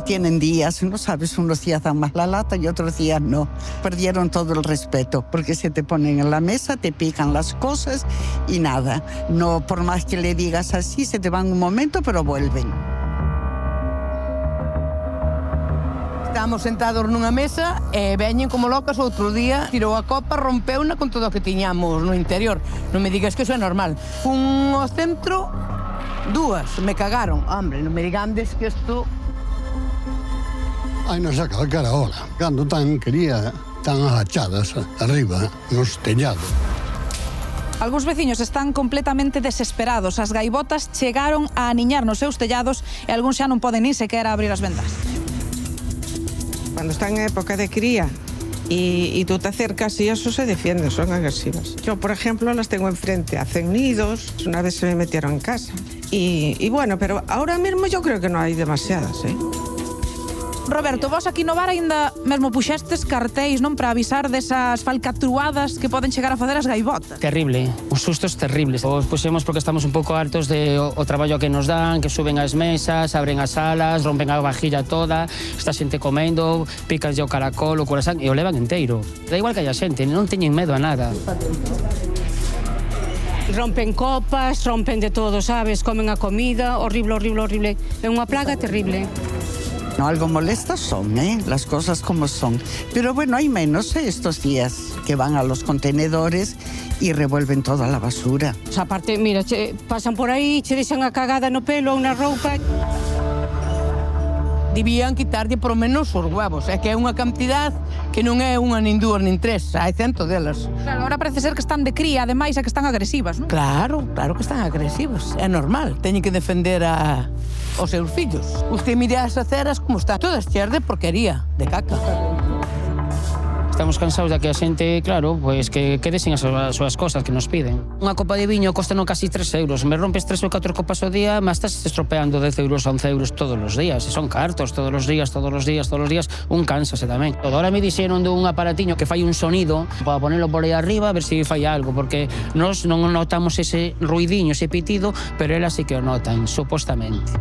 Tienen días, no sabes, unos días dan más la lata y otros días no. Perdieron todo el respeto porque se te ponen en la mesa, te pican las cosas y nada. No, por más que le digas así, se te van un momento, pero vuelven. Estábamos sentados nunha mesa e veñen como locas outro día, tirou a copa, rompeuna con todo o que tiñamos no interior. Non me digas que eso é normal. Fun ao centro, dúas, me cagaron. Hombre, non me digandes que isto... Hai nos a calcar ahora, cando tan quería, tan agachadas arriba, nos tellados. Algúns veciños están completamente desesperados. As gaivotas chegaron a aniñar nos seus tellados e algúns xa non poden nin sequera abrir as vendas. Cuando están en época de cría y tú te acercas y eso se defiende, son agresivas. Yo, por ejemplo, las tengo enfrente, hacen nidos, una vez se me metieron en casa. Y bueno, pero ahora mismo yo creo que no hay demasiadas, ¿eh? Roberto, vos aquí no bar ainda mesmo puxestes cartéis, non, para avisar desas falcatruadas que poden chegar a fazer as gaivotas. Terrible, os sustos terribles. Os puxemos porque estamos un pouco hartos de o traballo que nos dan, que suben as mesas, abren as salas, rompen a vajilla toda, está xente comendo, picanlle o caracol, o corazón e o levan inteiro. Da igual que haya xente, non teñen medo a nada. Rompen copas, rompen de todo, sabes? Comen a comida, horrible, horrible, horrible. É unha plaga terrible. No, algo molestas son, las cosas como son. Pero bueno, hay menos estos días que van a los contenedores y revuelven toda la basura. O sea, aparte, mira, pasan por aí, che deixan a cagada no pelo ou na roupa. Debían quitarlle por menos os huevos. É que é unha cantidad que non é unha, nin dúas, nin tres. Hai 100 delas. Claro, ahora parece ser que están de cría, ademais, e que están agresivas, non? Claro, claro que están agresivas. É normal. Teñen que defender os seus fillos. Usted mire as aceras como están. Todas cheas de porquería, de caca. Estamos cansados de que a xente, claro, pues que desen as súas cosas que nos piden. Unha copa de viño costa non casi 3 euros. Me rompes 3 ou 4 copas ao día, mas estás estropeando 10 euros a 11 euros todos os días. E son cartos todos os días, un cánsase tamén. Agora me dixeron dun aparatiño que fai un sonido para ponerlo por aí arriba a ver se fai algo, porque nós non notamos ese ruidiño, ese pitido, pero elas sí que o notan, supostamente.